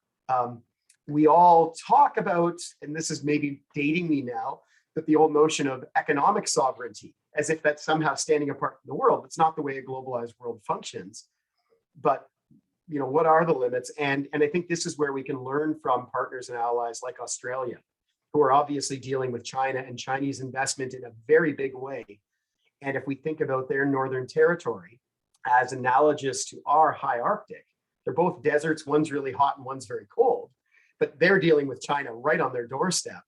We all talk about, and this is maybe dating me now, but the old notion of economic sovereignty, as if that's somehow standing apart from the world. It's not the way a globalized world functions. But what are the limits? And I think this is where we can learn from partners and allies like Australia, who are obviously dealing with China and Chinese investment in a very big way. And if we think about their northern territory as analogous to our high Arctic, they're both deserts. One's really hot and one's very cold, but they're dealing with China right on their doorstep.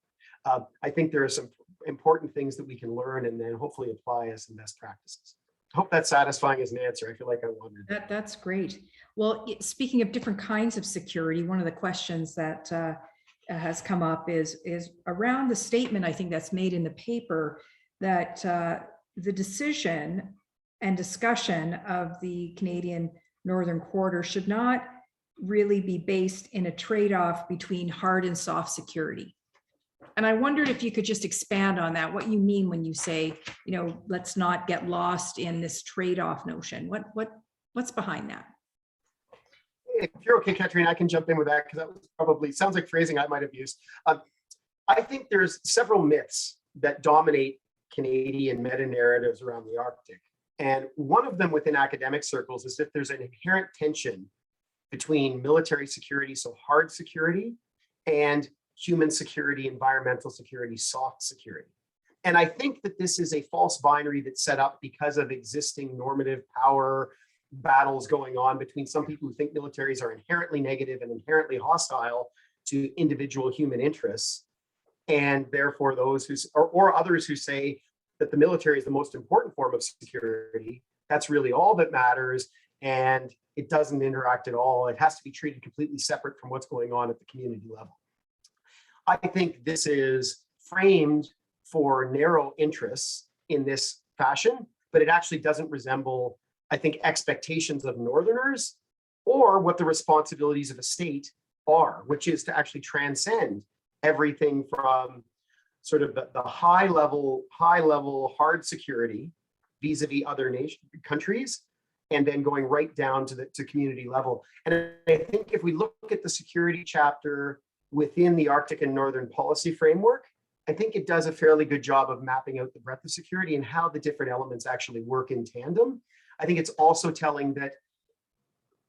I think there are some important things that we can learn and then hopefully apply as some best practices. I hope that's satisfying as an answer. I feel like I wanted That's great. Well, speaking of different kinds of security, one of the questions that has come up is around the statement, I think that's made in the paper, that the decision and discussion of the Canadian Northern Corridor should not really be based in a trade-off between hard and soft security. And I wondered if you could just expand on that, what you mean when you say, let's not get lost in this trade-off notion. What's behind that? If you're okay, Katrina, I can jump in with that because that was probably, sounds like phrasing I might have used. I think there's several myths that dominate Canadian meta-narratives around the Arctic. And one of them within academic circles is that there's an inherent tension between military security, so hard security, and human security, environmental security, soft security. And I think that this is a false binary that's set up because of existing normative power battles going on between some people who think militaries are inherently negative and inherently hostile to individual human interests, and therefore those who, or others who say that the military is the most important form of security. That's really all that matters, and it doesn't interact at all. It has to be treated completely separate from what's going on at the community level. I think this is framed for narrow interests in this fashion, but it actually doesn't resemble, I think, expectations of Northerners or what the responsibilities of a state are, which is to actually transcend everything from sort of the high level hard security vis-a-vis other countries, and then going right down to the community level. And I think if we look at the security chapter within the Arctic and Northern Policy Framework, I think it does a fairly good job of mapping out the breadth of security and how the different elements actually work in tandem. I think it's also telling that,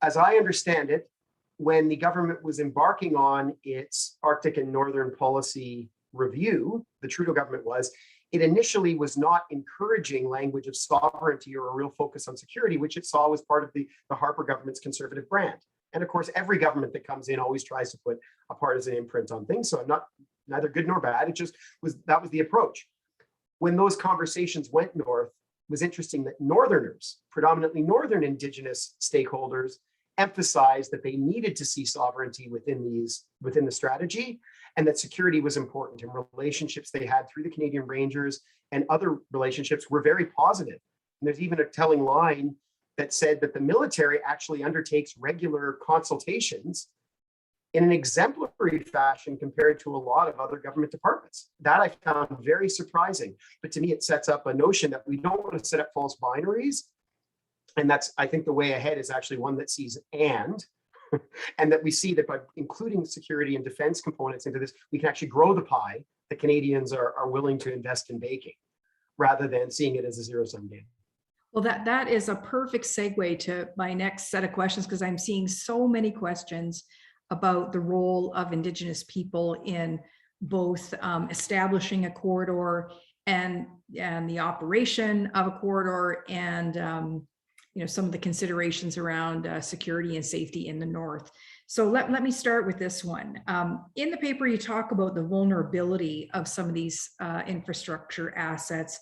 as I understand it, when the government was embarking on its Arctic and Northern policy review, the Trudeau government was, it initially was not encouraging language of sovereignty or a real focus on security, which it saw was part of the Harper government's conservative brand. And of course, every government that comes in always tries to put a partisan imprint on things. So I'm not neither good nor bad. It just was, that was the approach. When those conversations went north, it was interesting that Northerners, predominantly Northern Indigenous stakeholders, emphasized that they needed to see sovereignty within the strategy, and that security was important, and relationships they had through the Canadian Rangers and other relationships were very positive. And there's even a telling line that said that the military actually undertakes regular consultations in an exemplary fashion compared to a lot of other government departments. That I found very surprising. But to me, it sets up a notion that we don't want to set up false binaries. And that's, I think the way ahead is actually one that sees and that we see that by including security and defense components into this, we can actually grow the pie that Canadians are willing to invest in baking, rather than seeing it as a zero-sum game. Well, that is a perfect segue to my next set of questions, because I'm seeing so many questions about the role of Indigenous people in both establishing a corridor and the operation of a corridor, and some of the considerations around security and safety in the north. So let me start with this one. In the paper, you talk about the vulnerability of some of these infrastructure assets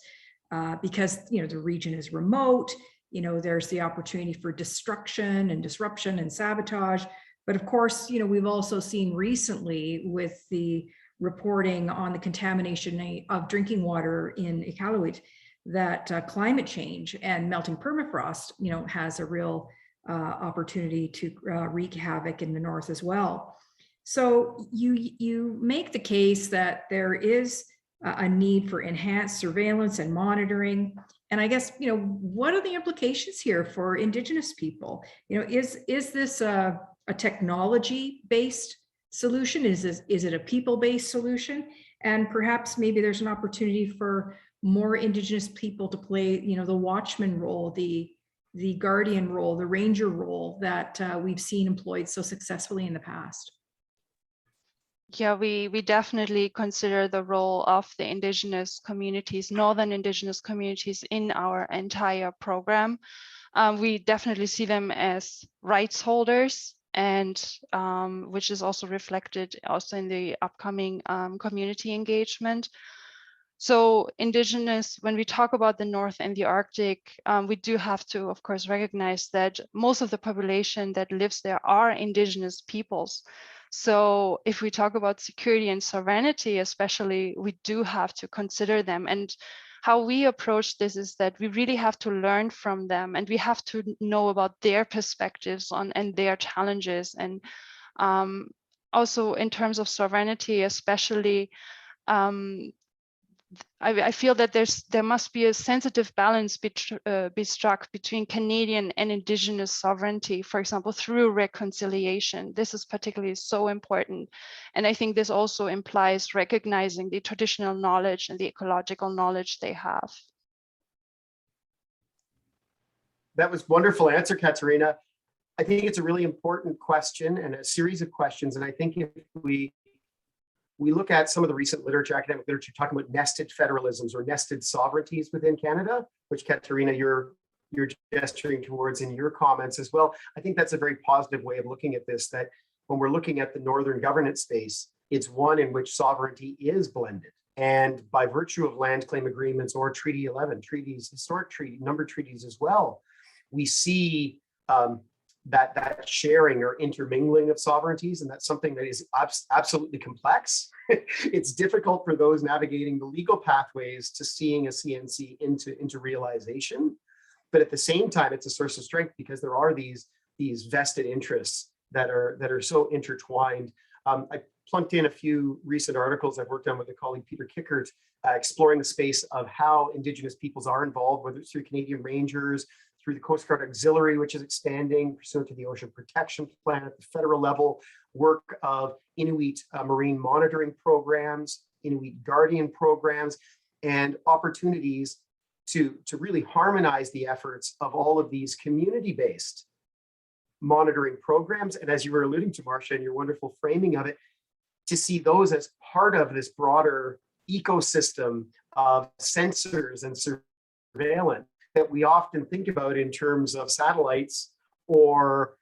because the region is remote. There's the opportunity for destruction and disruption and sabotage. But of course, we've also seen recently with the reporting on the contamination of drinking water in Iqaluit that climate change and melting permafrost, has a real opportunity to wreak havoc in the north as well. So you make the case that there is a need for enhanced surveillance and monitoring. And I guess, what are the implications here for Indigenous people? Is this a technology-based solution? Is it a people-based solution? And perhaps maybe there's an opportunity for more Indigenous people to play, the watchman role, the guardian role, the ranger role that we've seen employed so successfully in the past. Yeah, we definitely consider the role of the Indigenous communities, Northern Indigenous communities, in our entire program. We definitely see them as rights holders, and which is also reflected also in the upcoming community engagement. So Indigenous, when we talk about the North and the Arctic, we do have to, of course, recognize that most of the population that lives there are Indigenous peoples. So if we talk about security and sovereignty, especially, we do have to consider them. And how we approach this is that we really have to learn from them, and we have to know about their perspectives on and their challenges. And also in terms of sovereignty, especially, I feel that there must be a sensitive balance be struck between Canadian and Indigenous sovereignty, for example, through reconciliation. This is particularly so important. And I think this also implies recognizing the traditional knowledge and the ecological knowledge they have. That was a wonderful answer, Katerina. I think it's a really important question and a series of questions. And I think if we look at some of the recent literature, academic literature, talking about nested federalisms or nested sovereignties within Canada, which Katerina, you're gesturing towards in your comments as well. I think that's a very positive way of looking at this, that when we're looking at the Northern governance space, it's one in which sovereignty is blended. And by virtue of land claim agreements or Treaty 11, treaties, historic treaty, number treaties as well, we see that sharing or intermingling of sovereignties, and that's something that is absolutely complex. It's difficult for those navigating the legal pathways to seeing a CNC into realization, but at the same time, it's a source of strength because there are these vested interests that are so intertwined. I plunked in a few recent articles I've worked on with a colleague, Peter Kickert, exploring the space of how Indigenous peoples are involved, whether it's through Canadian Rangers, through the Coast Guard Auxiliary, which is expanding pursuant to the Ocean Protection Plan at the federal level, work of Inuit marine monitoring programs Inuit Guardian programs, and opportunities to really harmonize the efforts of all of these community-based monitoring programs. And as you were alluding to, Marcia, in your wonderful framing of it, to see those as part of this broader ecosystem of sensors and surveillance that we often think about in terms of satellites or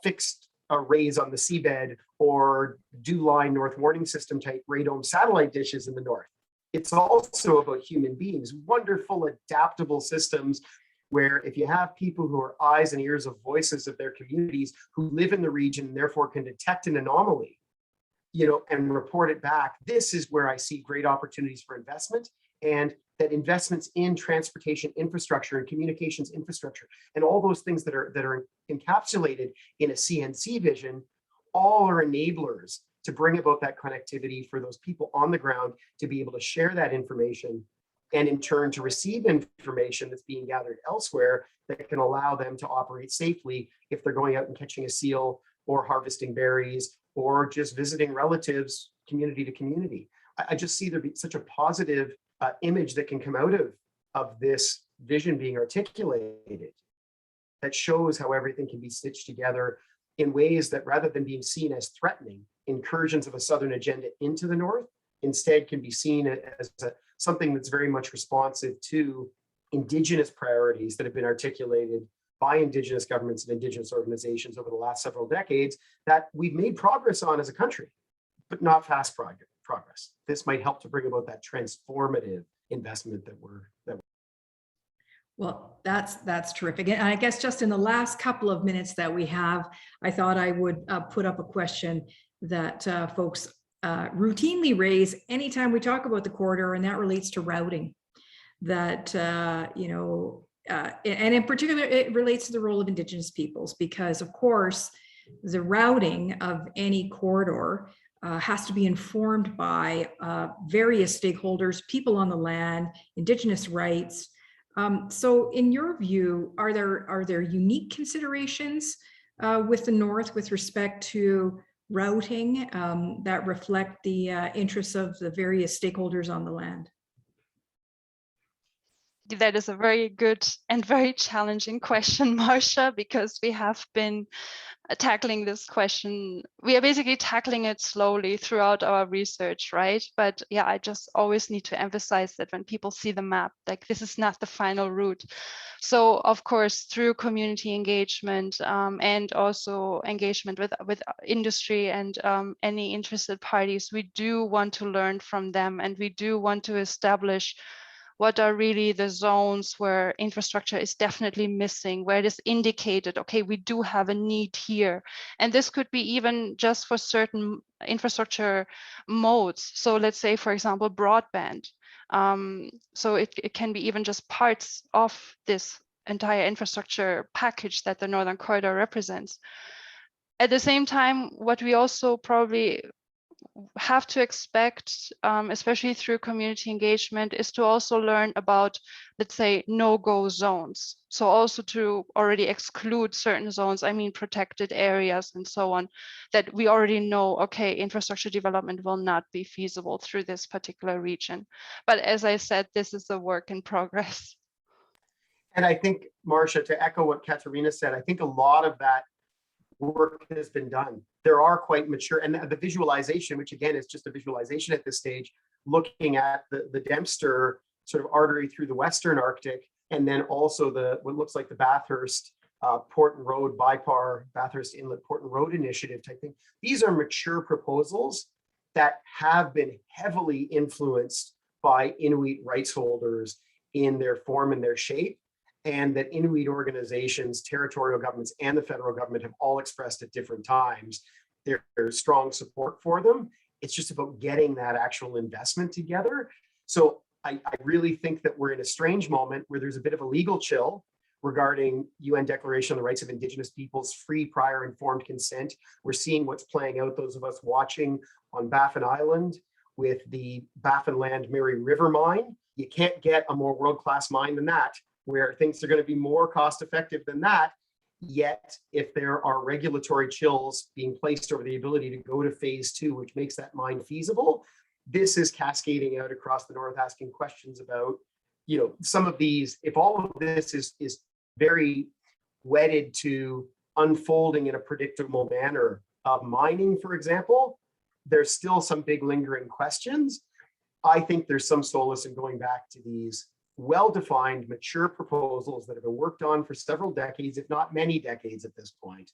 fixed arrays on the seabed or dew line North Warning System type radome satellite dishes in the north. It's also about human beings, wonderful adaptable systems where if you have people who are eyes and ears of voices of their communities who live in the region and therefore can detect an anomaly, and report it back, this is where I see great opportunities for investment, and that investments in transportation infrastructure and communications infrastructure and all those things that are encapsulated in a CNC vision, all are enablers to bring about that connectivity for those people on the ground to be able to share that information and in turn to receive information that's being gathered elsewhere that can allow them to operate safely if they're going out and catching a seal or harvesting berries or just visiting relatives community to community. I just see there be such a positive image that can come out of this vision being articulated that shows how everything can be stitched together in ways that, rather than being seen as threatening incursions of a Southern agenda into the North, instead can be seen as something that's very much responsive to Indigenous priorities that have been articulated by Indigenous governments and Indigenous organizations over the last several decades that we've made progress on as a country, but not fast progress. This might help to bring about that transformative investment that we're. Well, that's terrific. And I guess just in the last couple of minutes that we have, I thought I would put up a question that folks routinely raise anytime we talk about the corridor, and that relates to routing. That, and in particular, it relates to the role of Indigenous peoples, because of course, the routing of any corridor has to be informed by various stakeholders, people on the land, Indigenous rights. So in your view, are there unique considerations with the North with respect to routing that reflect the interests of the various stakeholders on the land? That is a very good and very challenging question, Marcia, because we have been tackling this question. We are basically tackling it slowly throughout our research, right? But yeah, I just always need to emphasize that when people see the map, like this is not the final route. So of course, through community engagement and also engagement with industry and any interested parties, we do want to learn from them, and we do want to establish what are really the zones where infrastructure is definitely missing, where it is indicated, okay, we do have a need here. And this could be even just for certain infrastructure modes. So let's say, for example, broadband. So it can be even just parts of this entire infrastructure package that the Northern Corridor represents. At the same time, what we also probably have to expect, especially through community engagement, is to also learn about, let's say, no-go zones. So also to already exclude certain zones, I mean, protected areas and so on, that we already know, okay, infrastructure development will not be feasible through this particular region. But as I said, this is a work in progress. And I think, Marcia, to echo what Katerina said, I think a lot of that work has been done. There are quite mature, and the visualization, which again is just a visualization at this stage, looking at the Dempster sort of artery through the Western Arctic, and then also what looks like the Bathurst Porton Road BIPAR, Bathurst Inlet Porton Road Initiative type thing. These are mature proposals that have been heavily influenced by Inuit rights holders in their form and their shape, and that Inuit organizations, territorial governments, and the federal government have all expressed at different times their strong support for them. It's just about getting that actual investment together. So I really think that we're in a strange moment where there's a bit of a legal chill regarding UN Declaration on the Rights of Indigenous Peoples, free, prior, informed consent. We're seeing what's playing out, those of us watching on Baffin Island with the Baffin Land Mary River mine. You can't get a more world-class mine than that, where things are going to be more cost effective than that. Yet, if there are regulatory chills being placed over the ability to go to phase 2, which makes that mine feasible, this is cascading out across the North, asking questions about, you know, some of these, if all of this is very wedded to unfolding in a predictable manner of mining, for example, there's still some big lingering questions. I think there's some solace in going back to these well-defined, mature proposals that have been worked on for several decades, if not many decades at this point,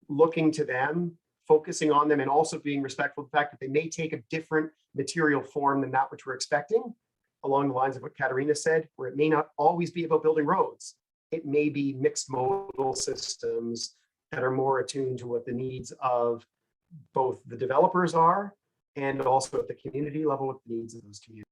looking to them, focusing on them, and also being respectful of the fact that they may take a different material form than that which we're expecting, along the lines of what Katerina said, where it may not always be about building roads. It may be mixed modal systems that are more attuned to what the needs of both the developers are and also at the community level, what the needs of those communities.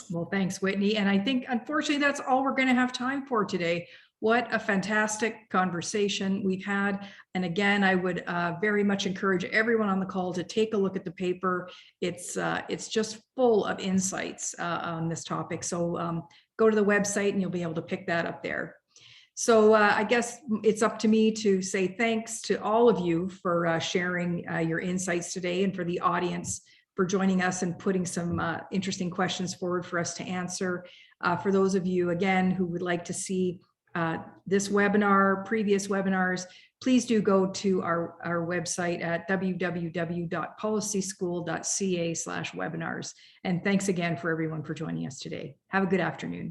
Well, thanks, Whitney. And I think, unfortunately, that's all we're going to have time for today. What a fantastic conversation we've had. And again, I would very much encourage everyone on the call to take a look at the paper. It's just full of insights on this topic. So go to the website and you'll be able to pick that up there. So I guess it's up to me to say thanks to all of you for sharing your insights today, and for the audience for joining us and putting some interesting questions forward for us to answer. For those of you, again, who would like to see this webinar, previous webinars, please do go to our website at www.policyschool.ca/webinars. And thanks again for everyone for joining us today. Have a good afternoon.